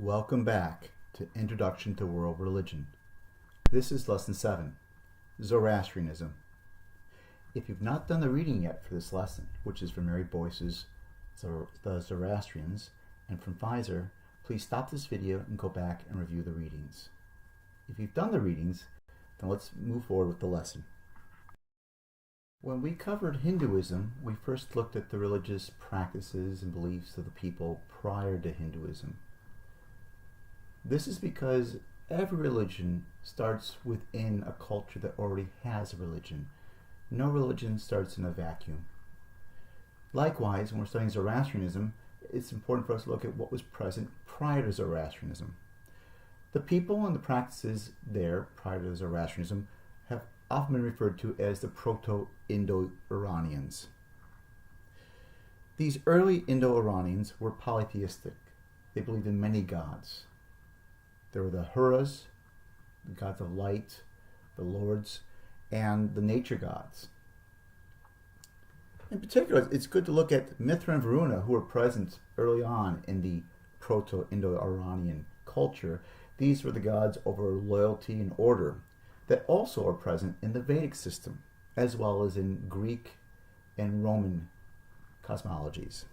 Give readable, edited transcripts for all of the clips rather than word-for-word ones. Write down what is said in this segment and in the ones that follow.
Welcome back to Introduction to World Religion. This is Lesson 7, Zoroastrianism. If you've not done the reading yet for this lesson, which is from Mary Boyce's The Zoroastrians, and from Pfizer, please stop this video and go back and review the readings. If you've done the readings, then let's move forward with the lesson. When we covered Hinduism, we first looked at the religious practices and beliefs of the people prior to Hinduism. This is because every religion starts within a culture that already has a religion. No religion starts in a vacuum. Likewise, when we're studying Zoroastrianism, it's important for us to look at what was present prior to Zoroastrianism. The people and the practices there prior to Zoroastrianism have often been referred to as the Proto-Indo-Iranians. These early Indo-Iranians were polytheistic. They believed in many gods. There were the Huras, the gods of light, the lords, and the nature gods. In particular, it's good to look at Mithra and Varuna, who were present early on in the Proto-Indo-Iranian culture. These were the gods over loyalty and order that also are present in the Vedic system, as well as in Greek and Roman cosmologies.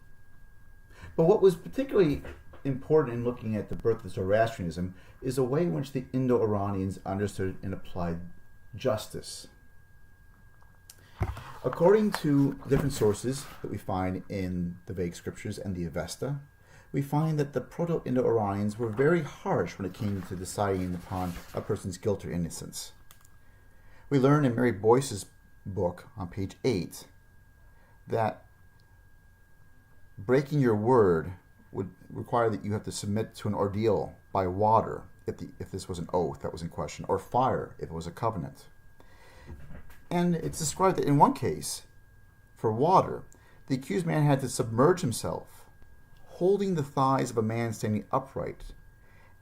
But what was particularly important in looking at the birth of Zoroastrianism is the way in which the Indo-Iranians understood and applied justice. According to different sources that we find in the Vedic scriptures and the Avesta, we find that the Proto-Indo-Iranians were very harsh when it came to deciding upon a person's guilt or innocence. We learn in Mary Boyce's book on page 8 that breaking your word would require that you have to submit to an ordeal by water if this was an oath that was in question, or fire if it was a covenant. And it's described that in one case, for water, the accused man had to submerge himself, holding the thighs of a man standing upright.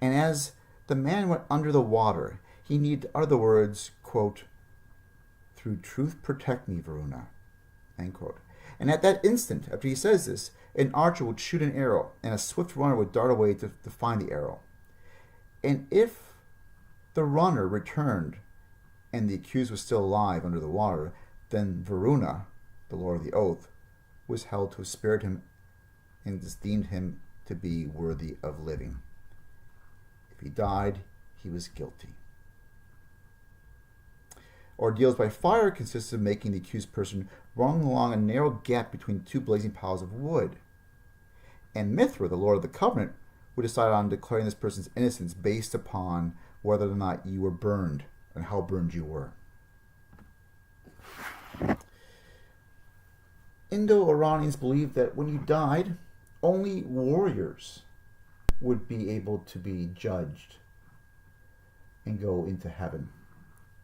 And as the man went under the water, he needed to utter the words, quote, "Through truth protect me, Varuna," end quote. And at that instant, after he says this, an archer would shoot an arrow, and a swift runner would dart away to find the arrow. And if the runner returned and the accused was still alive under the water, then Varuna, the Lord of the Oath, was held to have spared him and deemed him to be worthy of living. If he died, he was guilty. Ordeals by fire consisted of making the accused person run along a narrow gap between two blazing piles of wood. And Mithra, the Lord of the Covenant, would decide on declaring this person's innocence based upon whether or not you were burned and how burned you were. Indo-Iranians believed that when you died, only warriors would be able to be judged and go into heaven.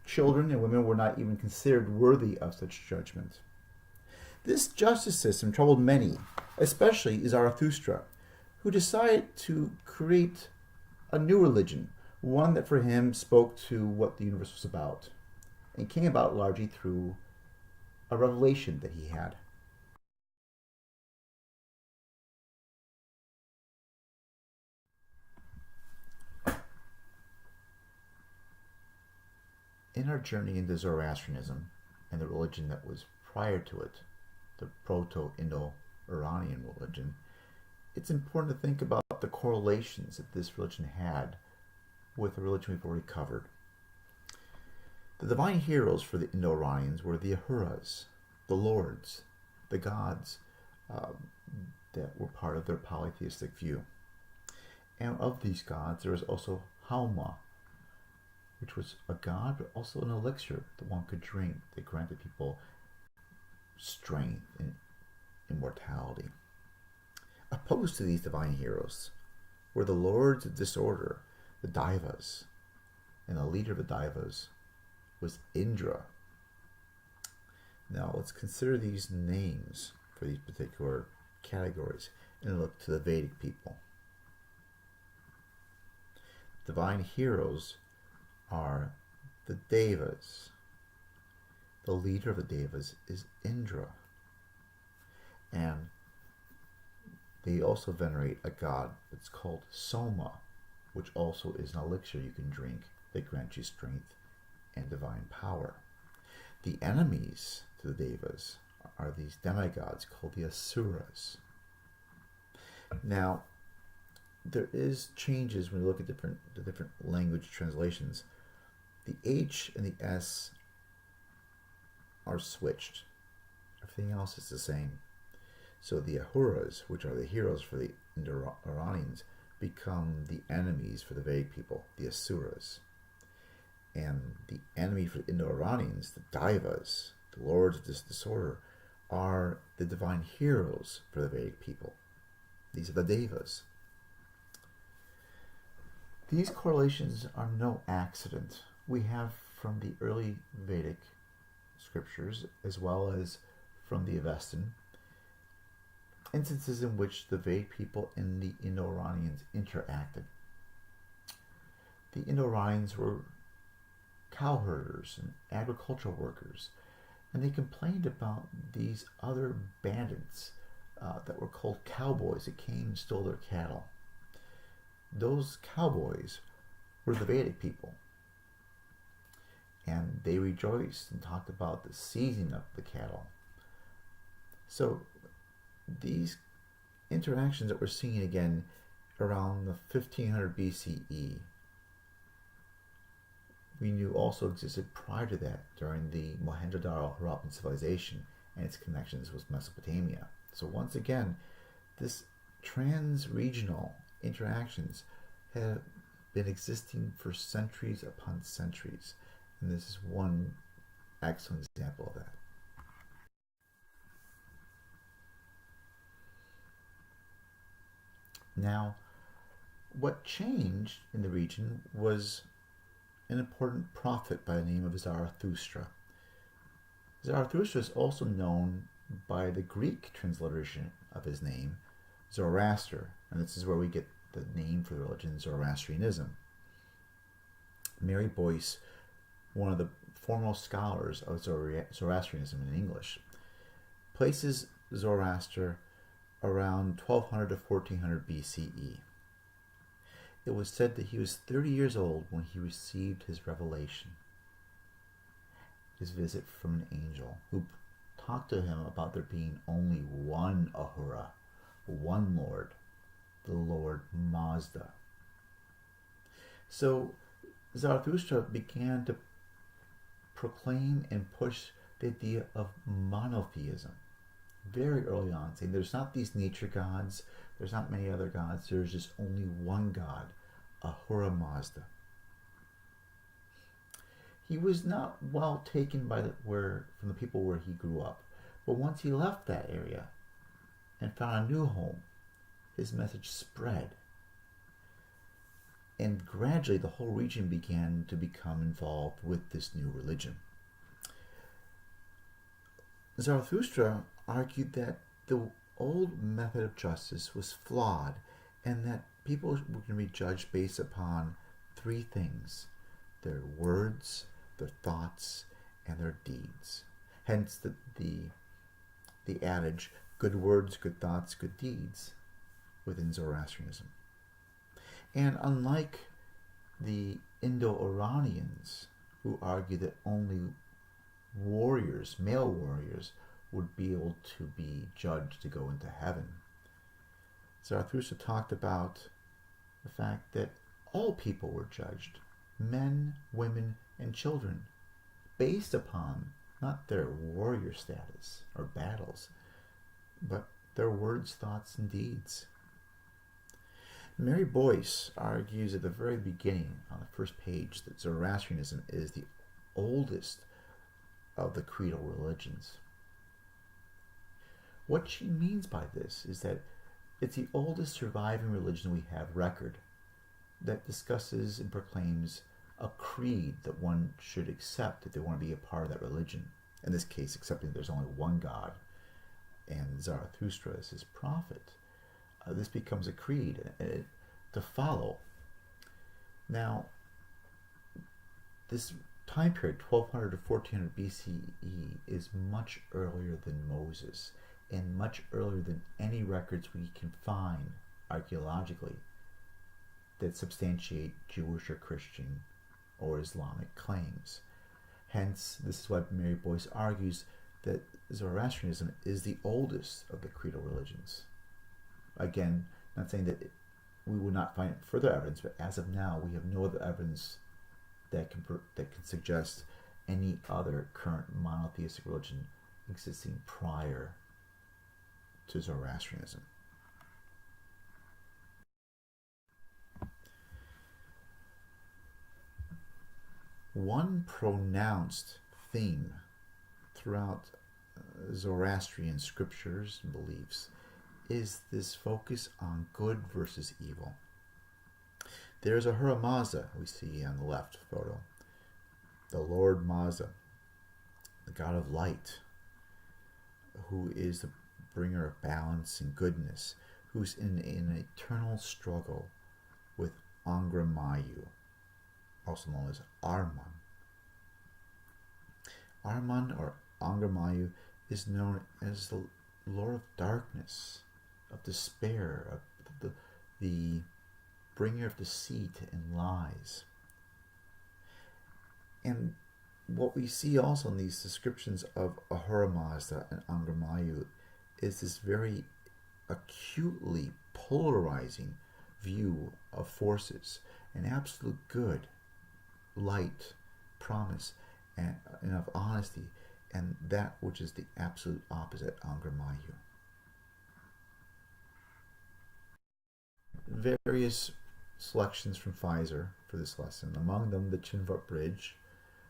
Children and women were not even considered worthy of such judgment. This justice system troubled many, especially Zarathustra, who decided to create a new religion, one that for him spoke to what the universe was about, and came about largely through a revelation that he had. In our journey into Zoroastrianism and the religion that was prior to it, the Proto-Indo-Iranian religion, it's important to think about the correlations that this religion had with the religion we've already covered. The divine heroes for the Indo-Iranians were the Ahuras, the lords, the gods that were part of their polytheistic view. And of these gods, there was also Hauma, which was a god, but also an elixir that one could drink that granted people strength and immortality. Opposed to these divine heroes were the lords of disorder, the Daivas, and the leader of the Daivas was Indra. Now let's consider these names for these particular categories and look to the Vedic people. Divine heroes are the Devas. The leader of the Devas is Indra. And they also venerate a god that's called Soma, which also is an elixir you can drink that grants you strength and divine power. The enemies to the Devas are these demigods called the Asuras. Now, there is changes when you look at the different language translations. The H and the S are switched. Everything else is the same. So the Ahuras, which are the heroes for the Indo-Iranians, become the enemies for the Vedic people, the Asuras. And the enemy for the Indo-Iranians, the Daivas, the lords of this disorder, are the divine heroes for the Vedic people. These are the Devas. These correlations are no accident. We have from the early Vedic scriptures, as well as from the Avestan, instances in which the Vedic people and the Indo-Iranians interacted. The Indo-Iranians were cowherders and agricultural workers, and they complained about these other bandits that were called cowboys that came and stole their cattle. Those cowboys were the Vedic people, and they rejoiced and talked about the seizing of the cattle. So these interactions that we're seeing again around the 1500 BCE, we knew also existed prior to that during the Mohenjo-Daro-Harappan civilization and its connections with Mesopotamia. So once again, this trans-regional interactions have been existing for centuries upon centuries, and this is one excellent example of that. Now, what changed in the region was an important prophet by the name of Zarathustra. Zarathustra is also known by the Greek transliteration of his name, Zoroaster, and this is where we get the name for the religion, Zoroastrianism. Mary Boyce, one of the foremost scholars of Zoroastrianism in English, places Zoroaster around 1200 to 1400 BCE. It was said that he was 30 years old when he received his revelation, his visit from an angel who talked to him about there being only one Ahura, one Lord, the Lord Mazda. So Zarathustra began to proclaim and push the idea of monotheism very early on, saying there's not these nature gods, there's not many other gods, there's just only one God, Ahura Mazda. He was not well taken by from the people where he grew up, but once he left that area and found a new home, his message spread, and gradually the whole region began to become involved with this new religion. Zarathustra argued that the old method of justice was flawed and that people were going to be judged based upon three things: their words, their thoughts, and their deeds. Hence the adage, good words, good thoughts, good deeds, within Zoroastrianism. And unlike the Indo-Iranians, who argue that only warriors, male warriors, would be able to be judged to go into heaven, Zarathustra talked about the fact that all people were judged, men, women, and children, based upon not their warrior status or battles, but their words, thoughts, and deeds. Mary Boyce argues at the very beginning, on the first page, that Zoroastrianism is the oldest of the creedal religions. What she means by this is that it's the oldest surviving religion we have record that discusses and proclaims a creed that one should accept if they want to be a part of that religion. In this case, accepting there's only one God and Zarathustra is his prophet. This becomes a creed to follow. Now, this time period, 1200 to 1400 BCE, is much earlier than Moses and much earlier than any records we can find archaeologically that substantiate Jewish or Christian or Islamic claims. Hence, this is why Mary Boyce argues that Zoroastrianism is the oldest of the creedal religions. Again, not saying that we will not find further evidence, but as of now, we have no other evidence that can suggest any other current monotheistic religion existing prior to Zoroastrianism. One pronounced theme throughout Zoroastrian scriptures and beliefs is this focus on good versus evil. There's Ahura Mazda we see on the left photo, the Lord Mazda, the god of light, who is the bringer of balance and goodness, who's in an eternal struggle with Angra Mayu, also known as Arman. Arman, or Angra Mayu, is known as the Lord of darkness, of despair, of the bringer of deceit and lies. And what we see also in these descriptions of Ahura Mazda and Angra Mayu is this very acutely polarizing view of forces, an absolute good, light, promise, and of honesty, and that which is the absolute opposite, Angra Mayu. Various selections from Pfizer for this lesson, among them the Chinvat Bridge,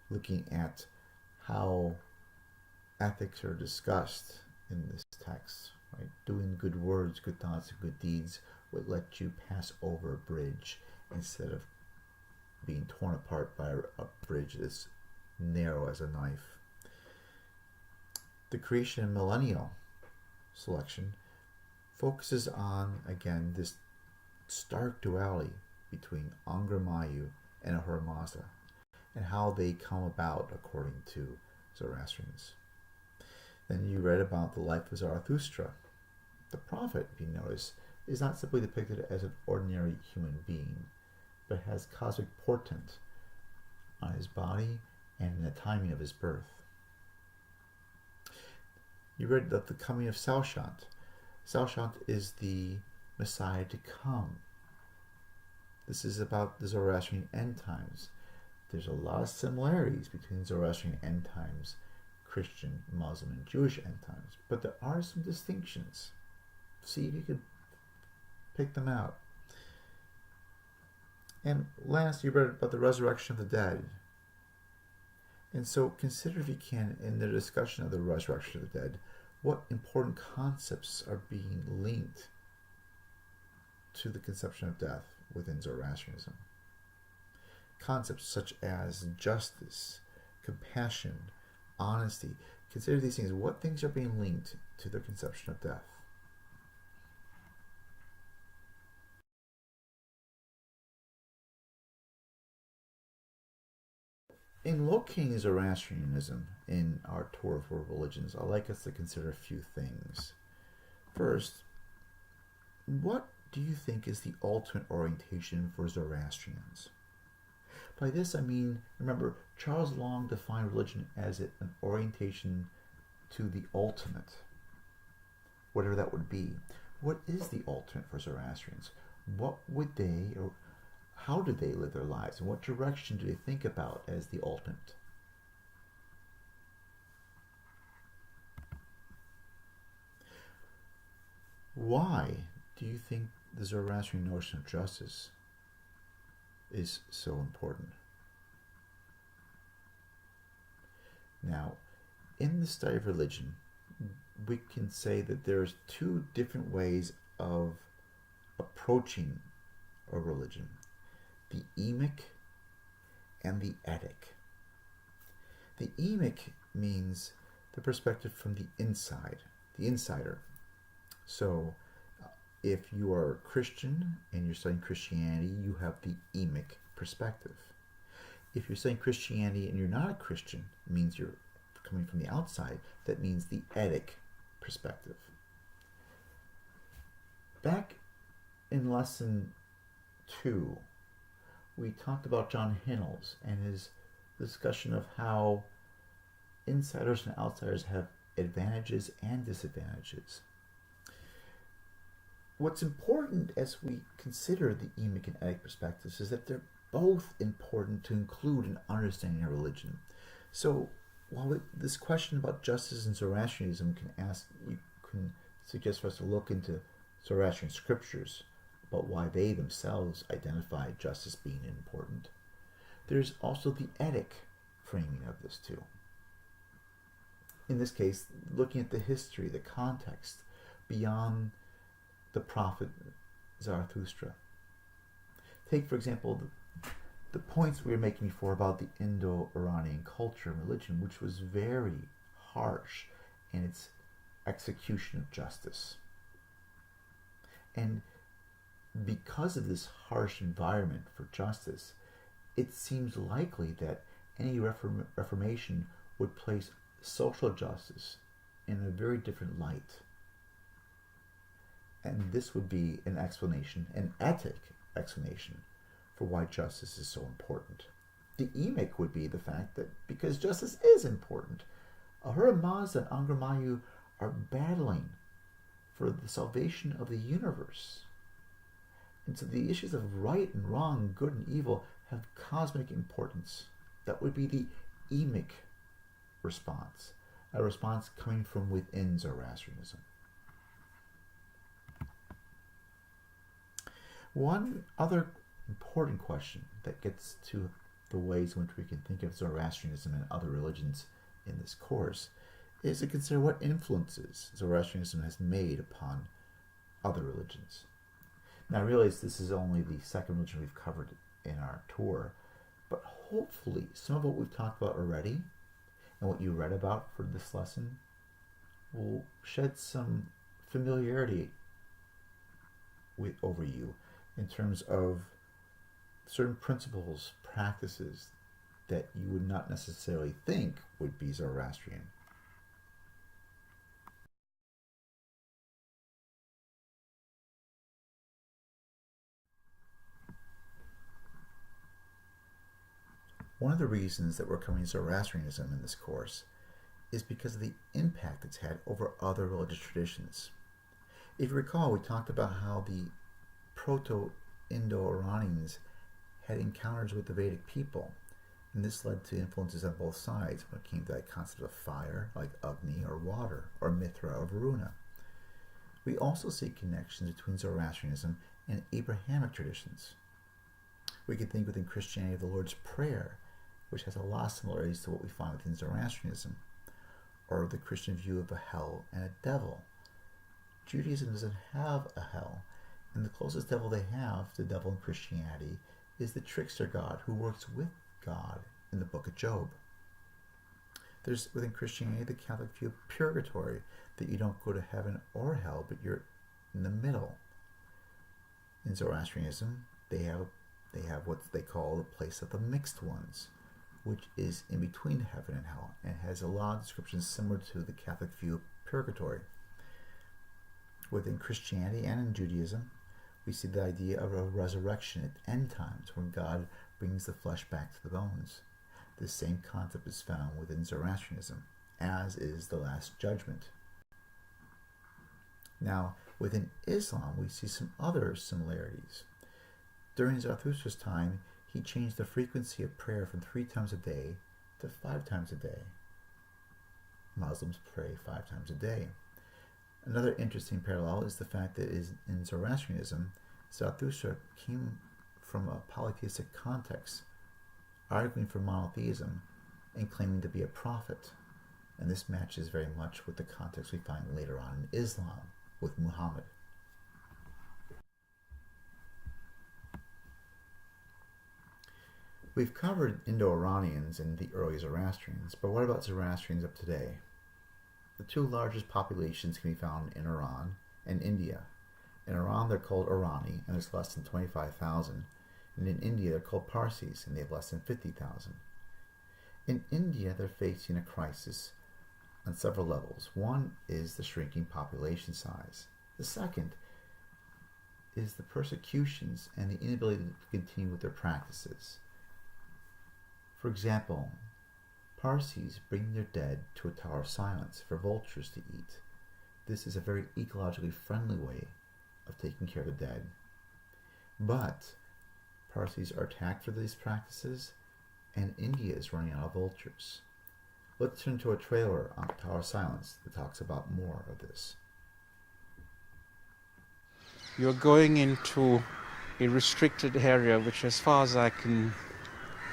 looking at how ethics are discussed in this text, right? Doing good words, good thoughts, and good deeds would let you pass over a bridge instead of being torn apart by a bridge that's narrow as a knife. The Creation and Millennial selection focuses on, again, this stark duality between Angra Mayu and Ahura Mazda, and how they come about according to Zoroastrians. Then you read about the life of Zarathustra. The prophet, if you notice, is not simply depicted as an ordinary human being, but has cosmic portent on his body and in the timing of his birth. You read of the coming of Saoshant. Saoshant is the Messiah to come. This is about the Zoroastrian end times. There's a lot of similarities between Zoroastrian end times, Christian, Muslim, and Jewish end times, but there are some distinctions. See if you can pick them out. And last, you read about the resurrection of the dead. And so consider, if you can, in the discussion of the resurrection of the dead, what important concepts are being linked to the conception of death within Zoroastrianism. Concepts such as justice, compassion, honesty. Consider these things. What things are being linked to the conception of death? In locating Zoroastrianism in our tour of world religions, I'd like us to consider a few things. First, what do you think is the ultimate orientation for Zoroastrians? By this I mean, remember, Charles Long defined religion as an orientation to the ultimate, whatever that would be. What is the ultimate for Zoroastrians? What would they, or how do they live their lives? And what direction do they think about as the ultimate? Why do you think the Zoroastrian notion of justice is so important? Now, in the study of religion, we can say that there's two different ways of approaching a religion: the emic and the etic. The emic means the perspective from the inside, the insider. So if you are a Christian and you're studying Christianity, you have the emic perspective. If you're studying Christianity and you're not a Christian, it means you're coming from the outside, that means the etic perspective. Back in lesson 2, we talked about John Hinnels and his discussion of how insiders and outsiders have advantages and disadvantages. What's important as we consider the emic and etic perspectives is that they're both important to include in understanding a religion. So while this question about justice and Zoroastrianism can suggest for us to look into Zoroastrian scriptures about why they themselves identify justice being important, there's also the etic framing of this too. In this case, looking at the history, the context, beyond the prophet Zarathustra. Take, for example, the points we were making before about the Indo-Iranian culture and religion, which was very harsh in its execution of justice. And because of this harsh environment for justice, it seems likely that any reformation would place social justice in a very different light. And this would be an explanation, an etic explanation, for why justice is so important. The emic would be the fact that because justice is important, Ahura Mazda and Angra Mainyu are battling for the salvation of the universe. And so the issues of right and wrong, good and evil, have cosmic importance. That would be the emic response, a response coming from within Zoroastrianism. One other important question that gets to the ways in which we can think of Zoroastrianism and other religions in this course is to consider what influences Zoroastrianism has made upon other religions. Now I realize this is only the second religion we've covered in our tour, but hopefully some of what we've talked about already and what you read about for this lesson will shed some familiarity over you in terms of certain principles, practices that you would not necessarily think would be Zoroastrian. One of the reasons that we're covering Zoroastrianism in this course is because of the impact it's had over other religious traditions. If you recall, we talked about how the Proto-Indo-Iranians had encounters with the Vedic people, and this led to influences on both sides when it came to that concept of fire, like Agni, or water, or Mithra, or Varuna. We also see connections between Zoroastrianism and Abrahamic traditions. We could think within Christianity of the Lord's Prayer, which has a lot of similarities to what we find within Zoroastrianism, or the Christian view of a hell and a devil. Judaism doesn't have a hell, and the closest devil they have to the devil in Christianity is the trickster god who works with God in the book of Job. There's within Christianity the Catholic view of purgatory, that you don't go to heaven or hell, but you're in the middle. In Zoroastrianism, they have what they call the place of the mixed ones, which is in between heaven and hell, and has a lot of descriptions similar to the Catholic view of purgatory. Within Christianity and in Judaism, we see the idea of a resurrection at end times, when God brings the flesh back to the bones. This same concept is found within Zoroastrianism, as is the Last Judgment. Now, within Islam, we see some other similarities. During Zarathustra's time, he changed the frequency of prayer from 3 times a day to 5 times a day. Muslims pray 5 times a day. Another interesting parallel is the fact that in Zoroastrianism, Zarathustra came from a polytheistic context, arguing for monotheism and claiming to be a prophet. And this matches very much with the context we find later on in Islam with Muhammad. We've covered Indo-Iranians and the early Zoroastrians, but what about Zoroastrians of today? The 2 largest populations can be found in Iran and India. In Iran, they're called Irani, and there's less than 25,000. And in India, they're called Parsis, and they have less than 50,000. In India, they're facing a crisis on several levels. One is the shrinking population size. The second is the persecutions and the inability to continue with their practices. For example, Parsis bring their dead to a tower of silence for vultures to eat. This is a very ecologically friendly way of taking care of the dead. But Parsis are attacked for these practices, and India is running out of vultures. Let's turn to a trailer on Tower of Silence that talks about more of this. You're going into a restricted area which, as far as I can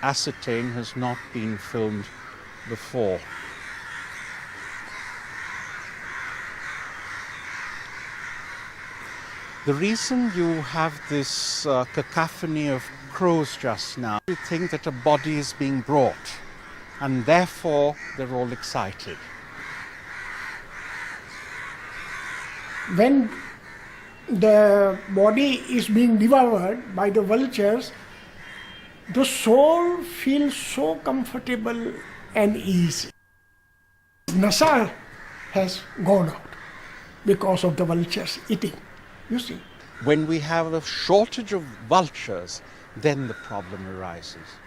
ascertain, has not been filmed before. The reason you have this cacophony of crows just now, you think that a body is being brought, and therefore they're all excited. When the body is being devoured by the vultures, the soul feels so comfortable and easy. Nasa has gone out because of the vultures eating, you see. When we have a shortage of vultures, then the problem arises.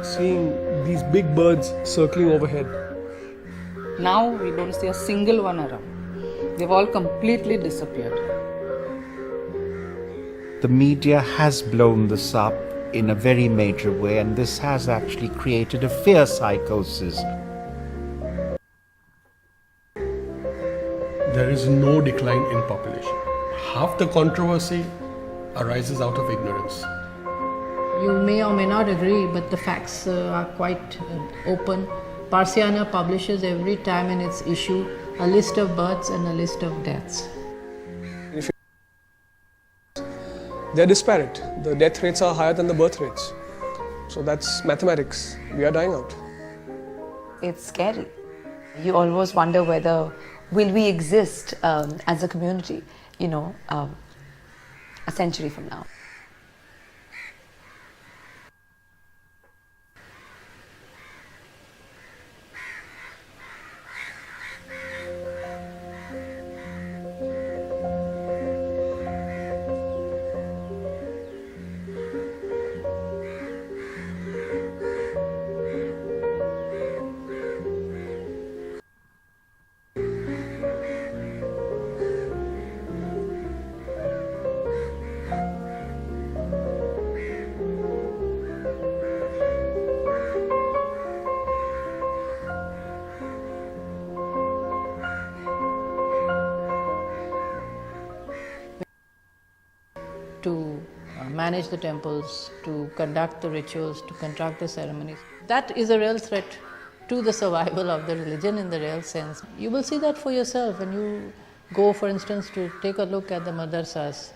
Seeing these big birds circling overhead. Now we don't see a single one around. They've all completely disappeared. The media has blown this up in a very major way, and this has actually created a fear psychosis. There is no decline in population. Half the controversy arises out of ignorance. You may or may not agree, but the facts are quite open. Parsiana publishes every time in its issue a list of births and a list of deaths. They're disparate. The death rates are higher than the birth rates. So that's mathematics. We are dying out. It's scary. You always wonder whether will we exist as a community, a century from now. To manage the temples, to conduct the rituals, to conduct the ceremonies. That is a real threat to the survival of the religion in the real sense. You will see that for yourself when you go, for instance, to take a look at the madrasas.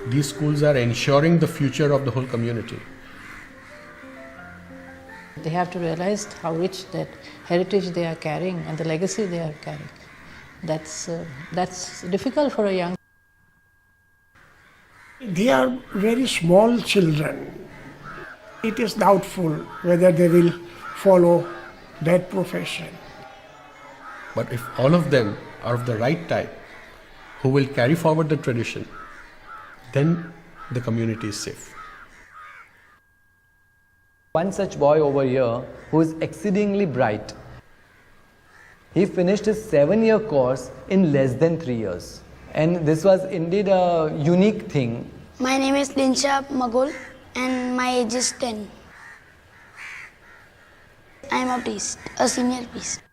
These schools are ensuring the future of the whole community. They have to realize how rich that heritage they are carrying and the legacy they are carrying. That's difficult for a young. They are very small children. It is doubtful whether they will follow that profession. But if all of them are of the right type, who will carry forward the tradition, then the community is safe. One such boy over here who is exceedingly bright. He finished his 7-year course in less than 3 years. And this was indeed a unique thing. My name is Linsha Magol and my age is 10. I am a priest, a senior priest.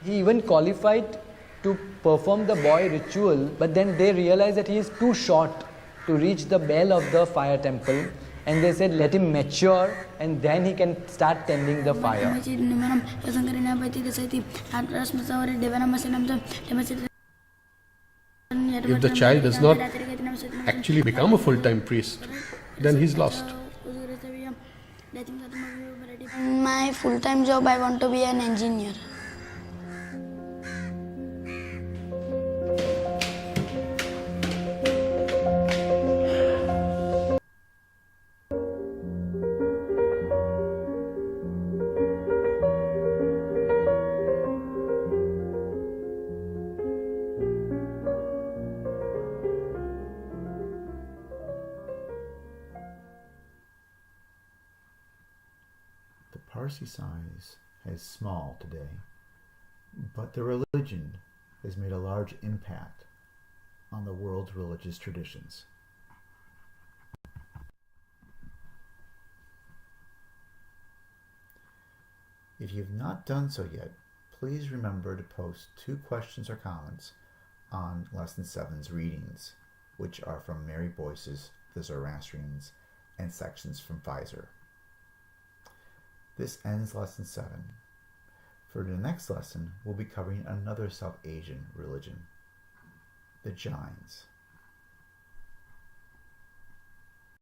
He even qualified to perform the boy ritual, but then they realized that he is too short to reach the bell of the fire temple. And they said, let him mature and then he can start tending the fire. If the child does not actually become a full-time priest, then he's lost. In my full-time job, I want to be an engineer. Parsi size is small today, but the religion has made a large impact on the world's religious traditions. If you've not done so yet, please remember to post 2 questions or comments on Lesson 7's readings, which are from Mary Boyce's The Zoroastrians and sections from Pfizer. This ends Lesson 7. For the next lesson, we'll be covering another South Asian religion, the Jains.